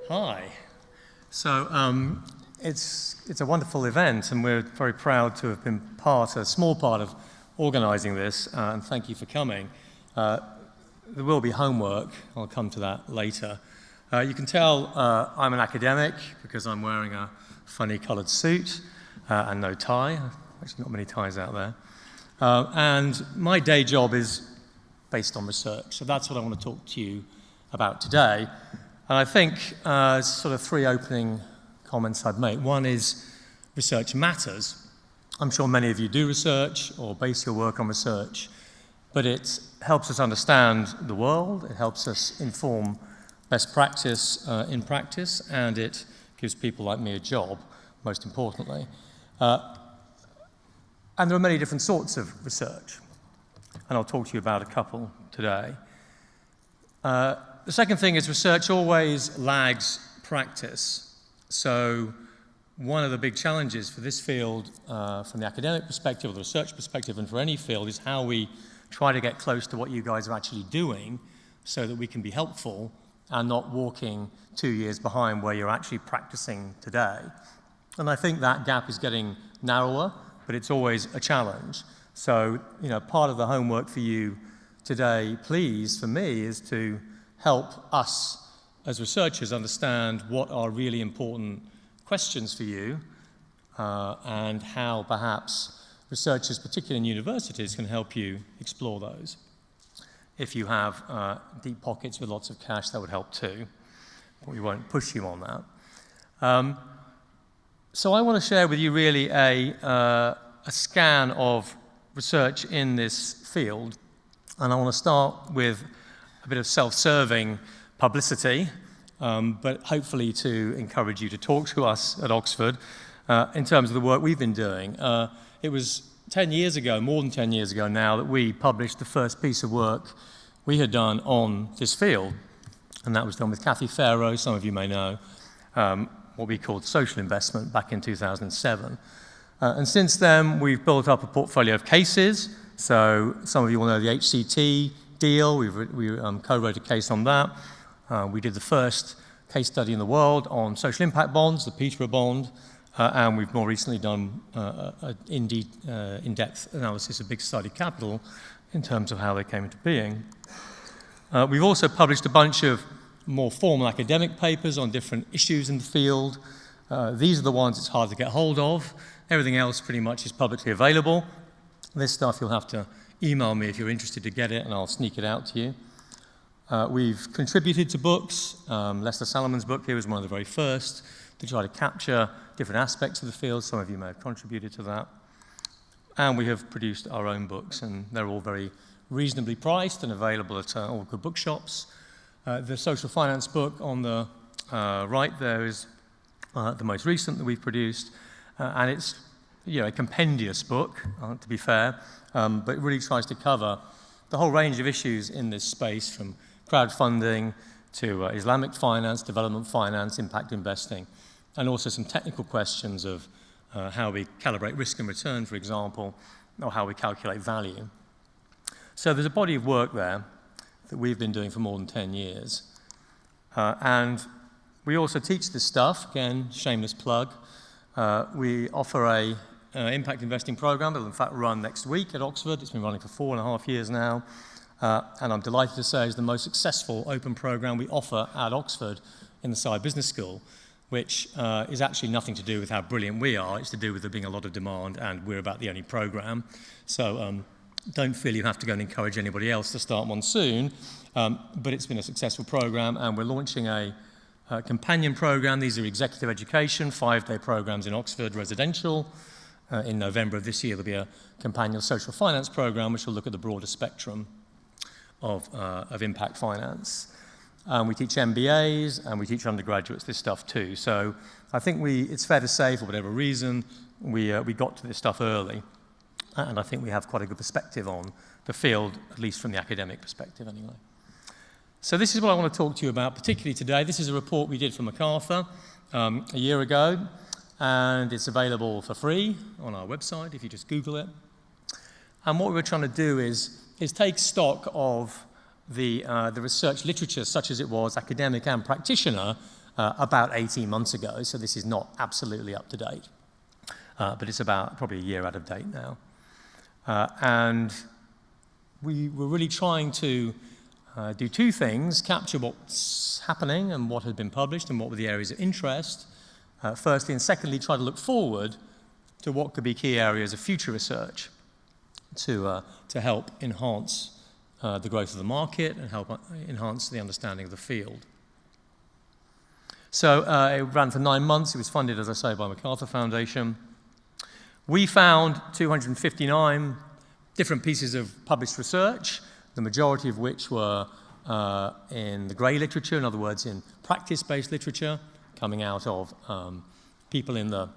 Hi. So it's a wonderful event, and we're very proud to have been a small part of organising this, and thank you for coming. There will be homework. I'll come to that later. You can tell I'm an academic because I'm wearing a funny coloured suit and no tie. Actually, not many ties out there. And my day job is based on research, so that's what I want to talk to you about today. And I think sort of three opening comments I'd make. One is research matters. I'm sure many of you do research or base your work on research, but it helps us understand the world, it helps us inform best practice in practice, and it gives people like me a job, most importantly. And there are many different sorts of research, and I'll talk to you about a couple today. The second thing is research always lags practice. So one of the big challenges for this field, from the academic perspective or the research perspective, and for any field, is how we try to get close to what you guys are actually doing so that we can be helpful and not walking 2 years behind where you're actually practicing today. And I think that gap is getting narrower, but it's always a challenge. So, part of the homework for you today, please, for me, is to help us as researchers understand what are really important questions for you and how perhaps researchers, particularly in universities, can help you explore those. If you have deep pockets with lots of cash, that would help too, but we won't push you on that. So I want to share with you really a scan of research in this field, and I want to start with a bit of self-serving publicity, but hopefully to encourage you to talk to us at Oxford in terms of the work we've been doing. It was 10 years ago, more than 10 years ago now, that we published the first piece of work we had done on this field, and that was done with Kathy Farrow, some of you may know, what we called social investment back in 2007. And since then, we've built up a portfolio of cases. So some of you will know the HCT deal. We co-wrote a case on that. We did the first case study in the world on social impact bonds, the Peterborough bond, and we've more recently done an in-depth analysis of big society capital in terms of how they came into being. We've also published a bunch of more formal academic papers on different issues in the field. These are the ones it's hard to get hold of. Everything else pretty much is publicly available. This stuff you'll have to email me if you're interested to get it, and I'll sneak it out to you. We've contributed to books. Lester Salomon's book here was one of the very first to try to capture different aspects of the field. Some of you may have contributed to that. And we have produced our own books, and they're all very reasonably priced and available at all good bookshops. The social finance book on the right there is the most recent that we've produced, and it's a compendious book, to be fair, but it really tries to cover the whole range of issues in this space, from crowdfunding to Islamic finance, development finance, impact investing, and also some technical questions of how we calibrate risk and return, for example, or how we calculate value. So there's a body of work there that we've been doing for more than 10 years. And we also teach this stuff, again, shameless plug. We offer a impact investing program that will in fact run next week at Oxford. It's been running for 4.5 years now. And I'm delighted to say it's the most successful open program we offer at Oxford in the Saïd Business School, which is actually nothing to do with how brilliant we are. It's to do with there being a lot of demand, and we're about the only program. So don't feel you have to go and encourage anybody else to start one soon. But it's been a successful program, and we're launching a companion program. These are executive education, 5-day programs in Oxford, residential. In November of this year, there'll be a companion social finance program, which will look at the broader spectrum of impact finance. We teach MBAs, and we teach undergraduates this stuff too. So I think it's fair to say, for whatever reason, we got to this stuff early. And I think we have quite a good perspective on the field, at least from the academic perspective anyway. So this is what I want to talk to you about, particularly today. This is a report we did for MacArthur a year ago, and it's available for free on our website if you just Google it. And what we were trying to do is take stock of the research literature, such as it was, academic and practitioner, about 18 months ago, so this is not absolutely up to date. But it's about probably a year out of date now. And we were really trying to do two things: capture what's happening and what had been published and what were the areas of interest, firstly, and secondly, try to look forward to what could be key areas of future research to help enhance the growth of the market and help enhance the understanding of the field. So it ran for 9 months. It was funded, as I say, by MacArthur Foundation. We found 259 different pieces of published research, the majority of which were in the grey literature, in other words, in practice-based literature, coming out of people in the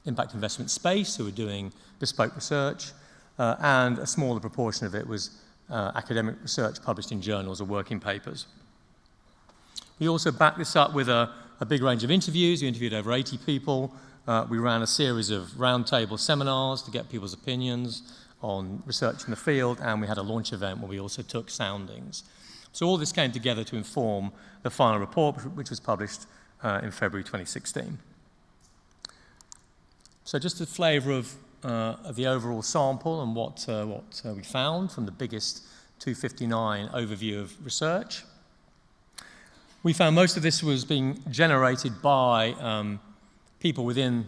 impact investment space who were doing bespoke research, and a smaller proportion of it was academic research published in journals or working papers. We also backed this up with a big range of interviews. We interviewed over 80 people. We ran a series of roundtable seminars to get people's opinions on research in the field, and we had a launch event where we also took soundings. So all this came together to inform the final report, which was published in February 2016. So just a flavour of the overall sample and what we found from the biggest 259 overview of research. We found most of this was being generated by people within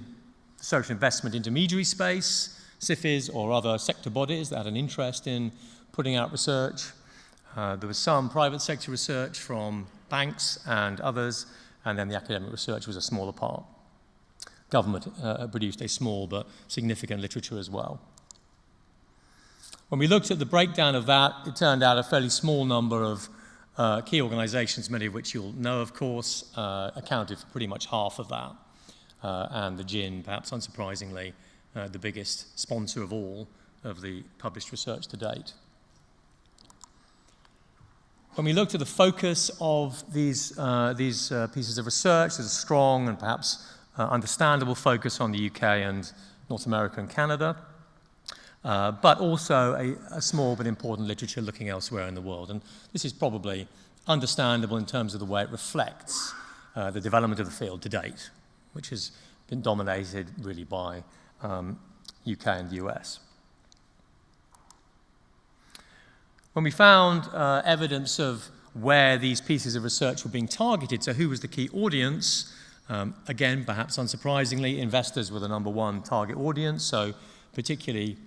the social investment intermediary space, SIFIs or other sector bodies that had an interest in putting out research. There was some private sector research from banks and others, and then the academic research was a smaller part. Government produced a small but significant literature as well. When we looked at the breakdown of that, it turned out a fairly small number of key organizations, many of which you'll know, of course, accounted for pretty much half of that. And the GIN, perhaps unsurprisingly, the biggest sponsor of all of the published research to date. When we looked at the focus of these pieces of research, there's a strong and perhaps understandable focus on the UK and North America and Canada, but also a small but important literature looking elsewhere in the world. And this is probably understandable in terms of the way it reflects the development of the field to date, which has been dominated really by UK and the US. When we found evidence of where these pieces of research were being targeted, so who was the key audience, again, perhaps unsurprisingly, investors were the number one target audience, so particularly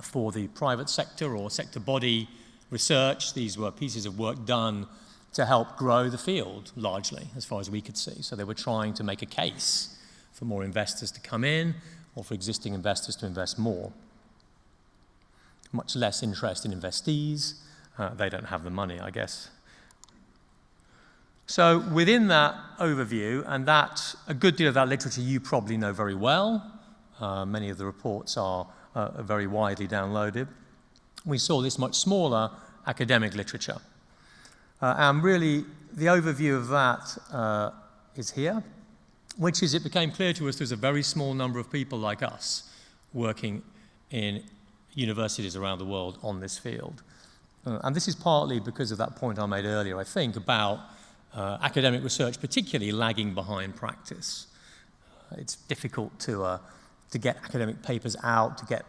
for the private sector or sector body research, these were pieces of work done to help grow the field, largely, as far as we could see. So they were trying to make a case for more investors to come in or for existing investors to invest more. Much less interest in investees. They don't have the money, I guess. So within that overview, and that a good deal of that literature you probably know very well, many of the reports are very widely downloaded, we saw this much smaller academic literature. And really, the overview of that is here, which is it became clear to us there's a very small number of people like us working in universities around the world on this field. And this is partly because of that point I made earlier, I think, about academic research particularly lagging behind practice. It's difficult to get academic papers out, to get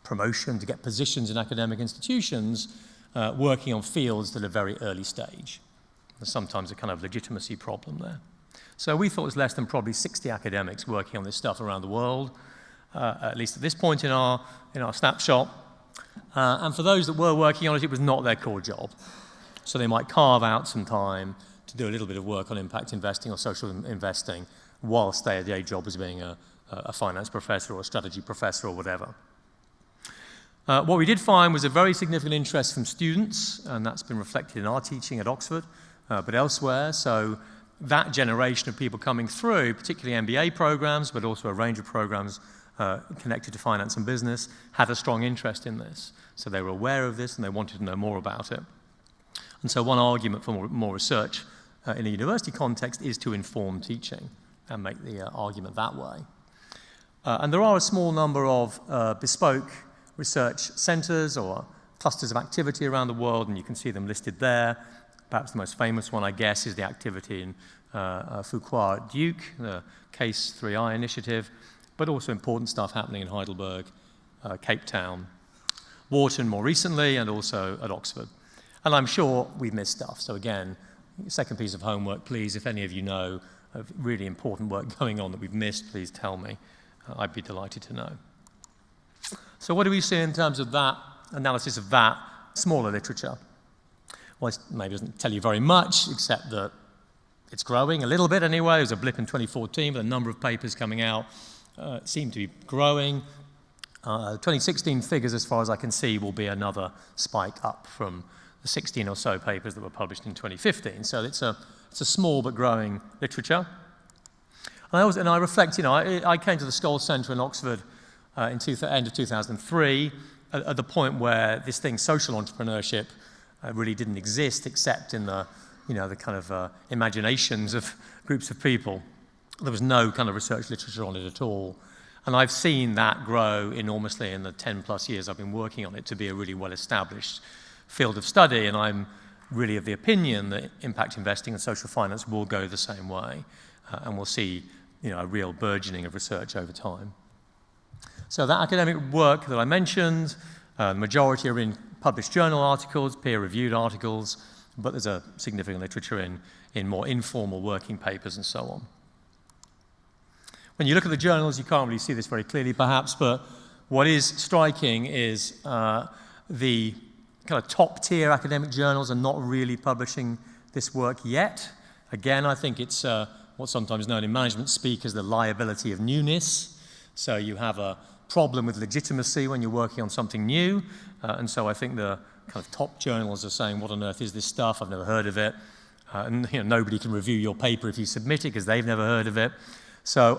promotion, to get positions in academic institutions working on fields that are very early stage. There's sometimes a kind of legitimacy problem there. So we thought it was less than probably 60 academics working on this stuff around the world, at least at this point in our snapshot. And for those that were working on it, it was not their core job. So they might carve out some time to do a little bit of work on impact investing or social investing whilst their day job as being a finance professor or a strategy professor or whatever. What we did find was a very significant interest from students, and that's been reflected in our teaching at Oxford, but elsewhere. So that generation of people coming through, particularly MBA programs, but also a range of programs connected to finance and business, had a strong interest in this. So they were aware of this and they wanted to know more about it. And so one argument for more research in a university context is to inform teaching and make the argument that way. And there are a small number of bespoke research centres or clusters of activity around the world, and you can see them listed there. Perhaps the most famous one, I guess, is the activity in Fuqua at Duke, the Case 3i initiative, but also important stuff happening in Heidelberg, Cape Town, Wharton more recently, and also at Oxford. And I'm sure we've missed stuff. So again, second piece of homework, please, if any of you know of really important work going on that we've missed, please tell me. I'd be delighted to know. So what do we see in terms of that analysis of that smaller literature? Well, it maybe doesn't tell you very much, except that it's growing a little bit anyway. There was a blip in 2014, but a number of papers coming out seem to be growing. 2016 figures, as far as I can see, will be another spike up from the 16 or so papers that were published in 2015. So it's a small but growing literature. And I reflect, I came to the Skoll Centre in Oxford end of 2003, at the point where this thing, social entrepreneurship, really didn't exist except in the kind of imaginations of groups of people. There was no kind of research literature on it at all. And I've seen that grow enormously in the 10 plus years I've been working on it to be a really well-established field of study, and I'm really of the opinion that impact investing and social finance will go the same way, and we'll see a real burgeoning of research over time. So that academic work that I mentioned, the majority are in published journal articles, peer-reviewed articles, but there's a significant literature in more informal working papers and so on. When you look at the journals, you can't really see this very clearly perhaps, but what is striking is the kind of top-tier academic journals are not really publishing this work yet. Again, I think it's what's sometimes known in management speak as the liability of newness. So you have a problem with legitimacy when you're working on something new, and so I think the kind of top journals are saying, what on earth is this stuff? I've never heard of it. And nobody can review your paper if you submit it because they've never heard of it. So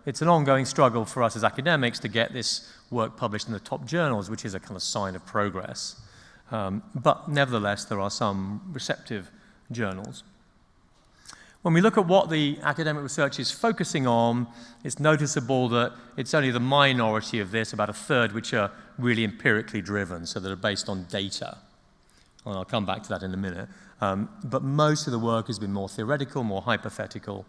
it's an ongoing struggle for us as academics to get this work published in the top journals, which is a kind of sign of progress. But nevertheless, there are some receptive journals. When we look at what the academic research is focusing on, it's noticeable that it's only the minority of this, about a third, which are really empirically driven, so that are based on data. And I'll come back to that in a minute. But most of the work has been more theoretical, more hypothetical,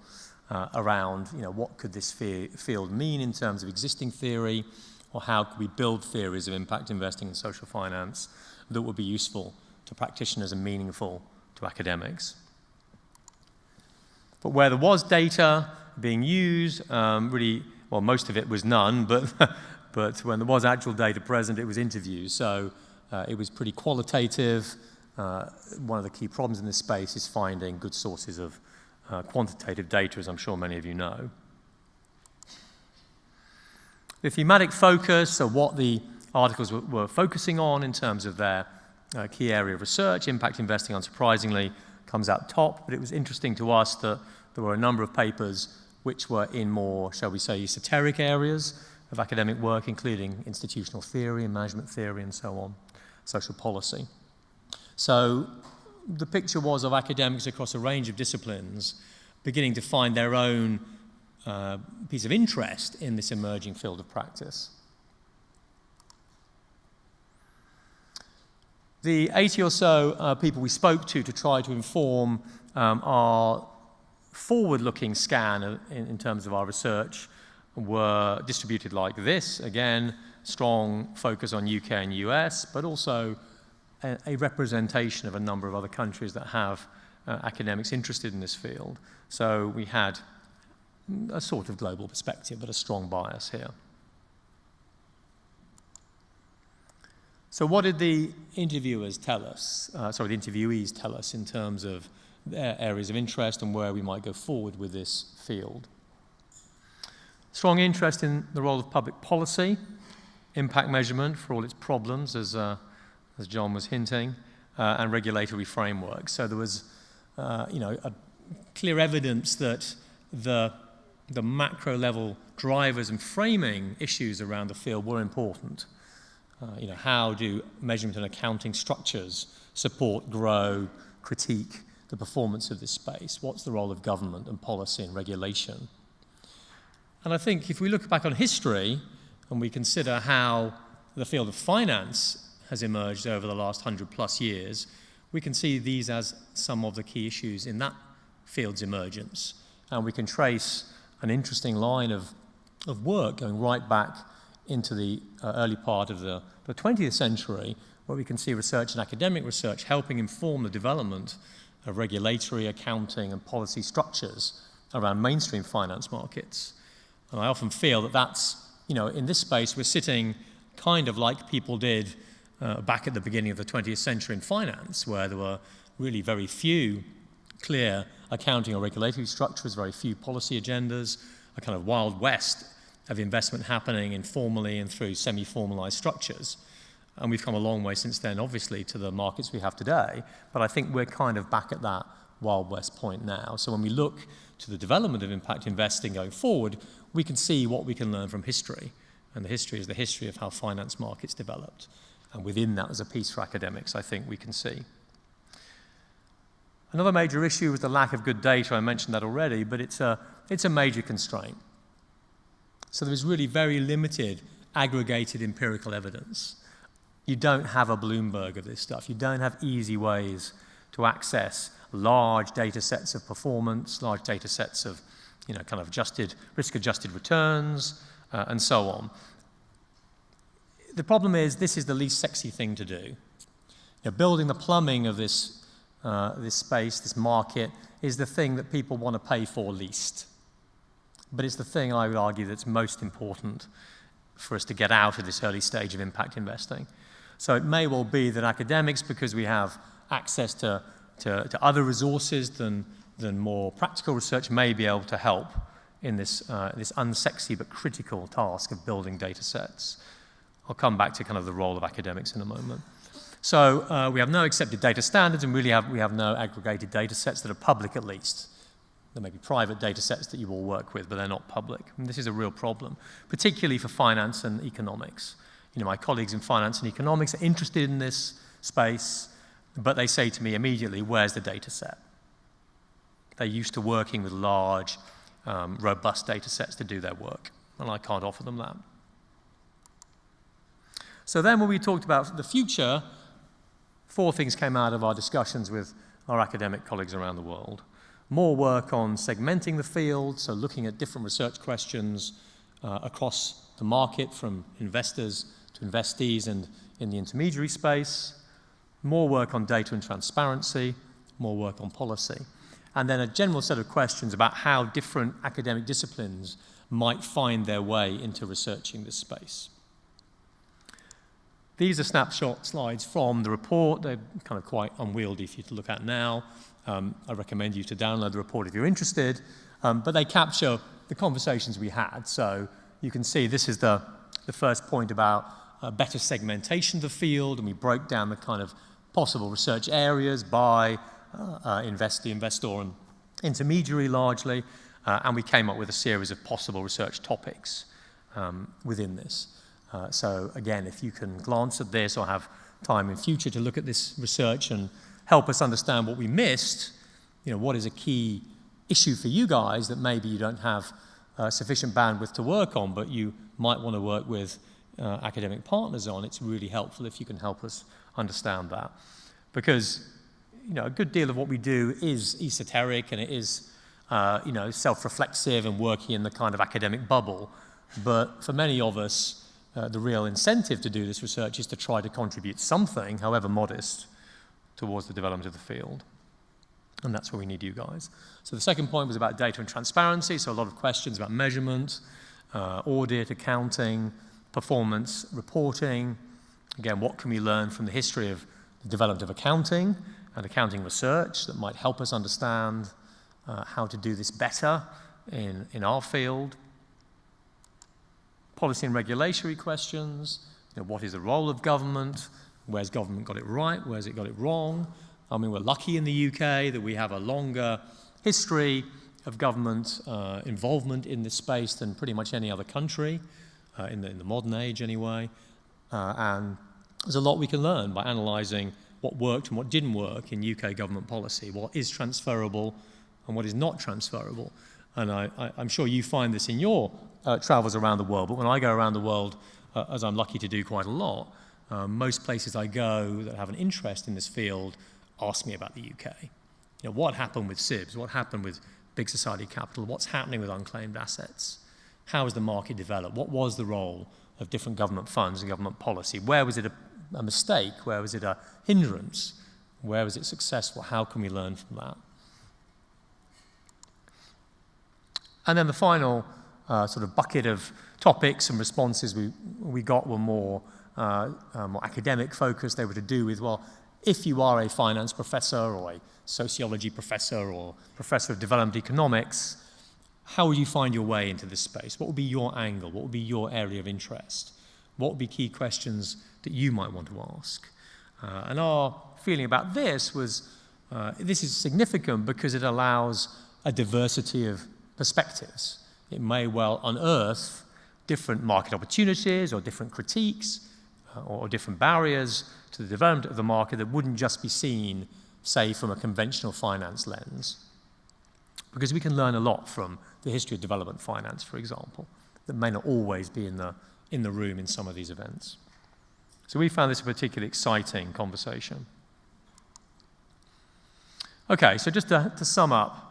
around what could this field mean in terms of existing theory, or how could we build theories of impact investing and social finance that would be useful to practitioners and meaningful to academics. But where there was data being used, really, well, most of it was none, but when there was actual data present, it was interviews. So it was pretty qualitative. One of the key problems in this space is finding good sources of quantitative data, as I'm sure many of you know. The thematic focus, so what the articles were focusing on in terms of their key area of research, impact investing, unsurprisingly, comes out top, but it was interesting to us that there were a number of papers which were in more, shall we say, esoteric areas of academic work, including institutional theory and management theory and so on, social policy. So the picture was of academics across a range of disciplines beginning to find their own piece of interest in this emerging field of practice. The 80 or so people we spoke to try to inform our forward-looking scan in terms of our research were distributed like this. Again, strong focus on UK and US, but also a representation of a number of other countries that have academics interested in this field. So we had a sort of global perspective, but a strong bias here. So what did the interviewers tell us, the interviewees tell us in terms of their areas of interest and where we might go forward with this field? Strong interest in the role of public policy, impact measurement for all its problems, as John was hinting, and regulatory frameworks. So there was, a clear evidence that the macro level drivers and framing issues around the field were important. How do measurement and accounting structures support, grow, critique the performance of this space? What's the role of government and policy and regulation? And I think if we look back on history and we consider how the field of finance has emerged over the last 100 plus years, we can see these as some of the key issues in that field's emergence. And we can trace an interesting line of work going right back into the early part of the 20th century, where we can see research and academic research helping inform the development of regulatory, accounting, and policy structures around mainstream finance markets. And I often feel that that's, in this space, we're sitting kind of like people did back at the beginning of the 20th century in finance, where there were really very few clear accounting or regulatory structures, very few policy agendas, a kind of wild west of investment happening informally and through semi-formalized structures. And we've come a long way since then, obviously, to the markets we have today. But I think we're kind of back at that Wild West point now. So when we look to the development of impact investing going forward, we can see what we can learn from history. And the history is the history of how finance markets developed. And within that, as a piece for academics, I think we can see. Another major issue was the lack of good data. I mentioned that already, but it's a major constraint. So there is really very limited aggregated empirical evidence. You don't have a Bloomberg of this stuff. You don't have easy ways to access large data sets of performance, large data sets of, kind of risk-adjusted returns, and so on. The problem is this is the least sexy thing to do. Building the plumbing of this space, this market, is the thing that people want to pay for least. But it's the thing, I would argue, that's most important for us to get out of this early stage of impact investing. So it may well be that academics, because we have access to other resources than more practical research, may be able to help in this unsexy but critical task of building data sets. I'll come back to kind of the role of academics in a moment. So we have no accepted data standards, and really we have no aggregated data sets that are public, at least. There may be private data sets that you all work with, but they're not public. And this is a real problem, particularly for finance and economics. My colleagues in finance and economics are interested in this space, but they say to me immediately, where's the data set? They're used to working with large, robust data sets to do their work, and I can't offer them that. So then when we talked about the future, 4 things came out of our discussions with our academic colleagues around the world. More work on segmenting the field, so looking at different research questions across the market, from investors to investees and in the intermediary space. More work on data and transparency, more work on policy. And then a general set of questions about how different academic disciplines might find their way into researching this space. These are snapshot slides from the report. They're kind of quite unwieldy for you to look at now. I recommend you to download the report if you're interested. But they capture the conversations we had. So you can see this is the first point about better segmentation of the field, and we broke down the kind of possible research areas by investor, and intermediary largely, and we came up with a series of possible research topics within this. So again, if you can glance at this or have time in future to look at this research and help us understand what we missed, what is a key issue for you guys that maybe you don't have sufficient bandwidth to work on, but you might want to work with academic partners on, it's really helpful if you can help us understand that. Because, a good deal of what we do is esoteric, and it is, self-reflexive and working in the kind of academic bubble. But for many of us, the real incentive to do this research is to try to contribute something, however modest, towards the development of the field. And that's where we need you guys. So the second point was about data and transparency, so a lot of questions about measurement, audit, accounting, performance reporting. Again, what can we learn from the history of the development of accounting and accounting research that might help us understand how to do this better in our field? Policy and regulatory questions. What is the role of government? Where's government got it right? Where's it got it wrong? I mean, we're lucky in the UK that we have a longer history of government involvement in this space than pretty much any other country, in the modern age anyway. And there's a lot we can learn by analysing what worked and what didn't work in UK government policy, what is transferable and what is not transferable. And I'm sure you find this in your travels around the world, but when I go around the world, as I'm lucky to do quite a lot, most places I go that have an interest in this field ask me about the UK. You know, what happened with SIBs? What happened with big society capital? What's happening with unclaimed assets? How has the market developed? What was the role of different government funds and government policy? Where was it a mistake? Where was it a hindrance? Where was it successful? How can we learn from that? And then the final sort of bucket of topics and responses we got were more academic focused. They were to do with, well, if you are a finance professor or a sociology professor or professor of development economics, how will you find your way into this space? What will be your angle? What will be your area of interest? What will be key questions that you might want to ask? And our feeling about this was, this is significant because it allows a diversity of perspectives. It may well unearth different market opportunities or different critiques or different barriers to the development of the market that wouldn't just be seen, say, from a conventional finance lens. Because we can learn a lot from the history of development finance, for example, that may not always be in the room in some of these events. So we found this a particularly exciting conversation. Okay, so just to sum up,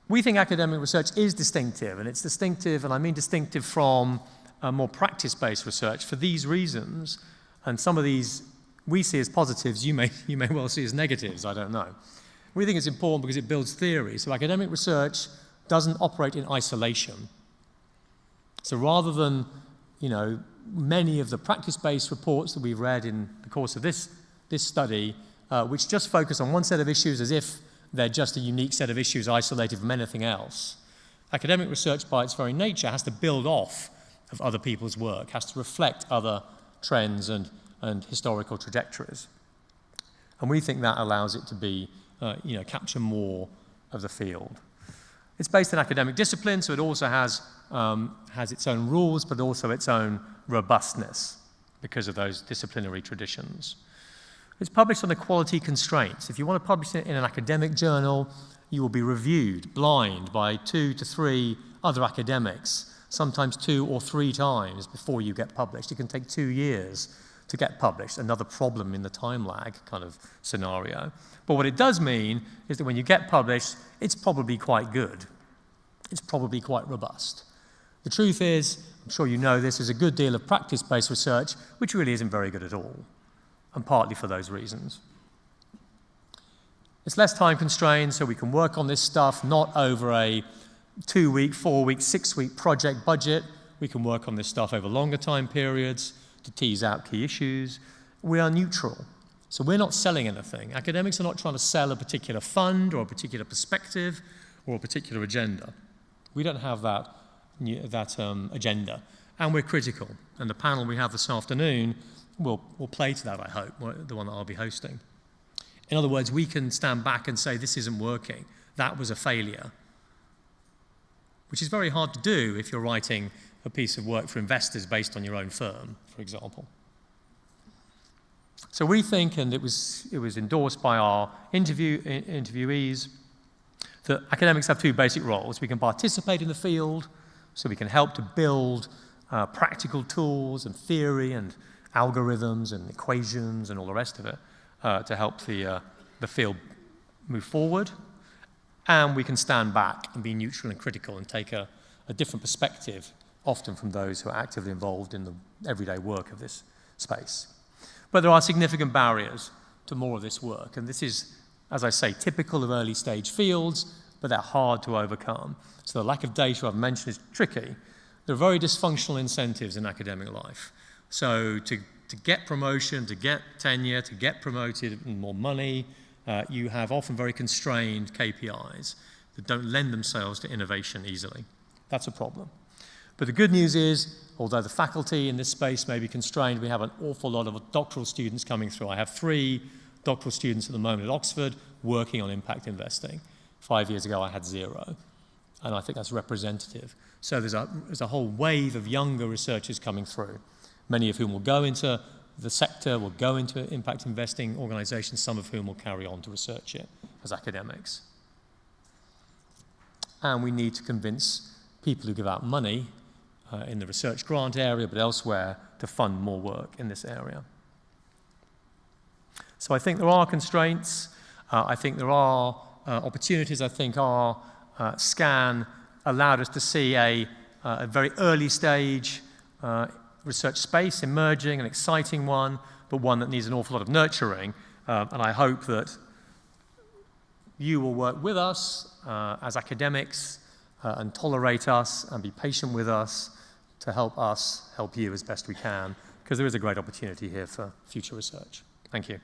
we think academic research is distinctive, and it's distinctive, and I mean distinctive from more practice-based research for these reasons, and some of these we see as positives, you may well see as negatives, I don't know. We think it's important because it builds theory, so academic research doesn't operate in isolation. So rather than, you know, many of the practice-based reports that we've read in the course of this study, which just focus on one set of issues as if they're just a unique set of issues isolated from anything else. Academic research, by its very nature, has to build off of other people's work, has to reflect other trends and historical trajectories. And we think that allows it to be, capture more of the field. It's based on academic discipline, so it also has its own rules, but also its own robustness because of those disciplinary traditions. It's published on equality constraints. If you want to publish it in an academic journal, you will be reviewed blind by 2 to 3 other academics, sometimes 2 or 3 times before you get published. It can take 2 years to get published, another problem in the time lag kind of scenario. But what it does mean is that when you get published, it's probably quite good. It's probably quite robust. The truth is, I'm sure you know this, there's a good deal of practice-based research which really isn't very good at all, and partly for those reasons. It's less time constrained, so we can work on this stuff not over a 2-week, 4-week, 6-week project budget. We can work on this stuff over longer time periods to tease out key issues. We are neutral, so we're not selling anything. Academics are not trying to sell a particular fund or a particular perspective or a particular agenda. We don't have that agenda, and we're critical. And the panel we have this afternoon will play to that, I hope, the one that I'll be hosting. In other words, we can stand back and say, this isn't working. That was a failure, which is very hard to do if you're writing a piece of work for investors based on your own firm, for example. So we think, and it was endorsed by our interviewees, that academics have 2 basic roles. We can participate in the field, so we can help to build practical tools and theory and algorithms and equations and all the rest of it to help the field move forward. And we can stand back and be neutral and critical and take a different perspective, often from those who are actively involved in the everyday work of this space. But there are significant barriers to more of this work, and this is, as I say, typical of early stage fields, but they're hard to overcome. So the lack of data I've mentioned is tricky. There are very dysfunctional incentives in academic life. So to get promotion, to get tenure, to get promoted and more money, you have often very constrained KPIs that don't lend themselves to innovation easily. That's a problem. But the good news is, although the faculty in this space may be constrained, we have an awful lot of doctoral students coming through. I have 3 doctoral students at the moment at Oxford working on impact investing. 5 years ago, I had 0. And I think that's representative. So there's a whole wave of younger researchers coming through, many of whom will go into the sector, will go into impact investing organizations, some of whom will carry on to research it as academics. And we need to convince people who give out money in the research grant area, but elsewhere, to fund more work in this area. So I think there are constraints. I think there are opportunities. I think our scan allowed us to see a very early stage research space emerging, an exciting one, but one that needs an awful lot of nurturing. And I hope that you will work with us as academics and tolerate us and be patient with us to help you as best we can, because there is a great opportunity here for future research. Thank you.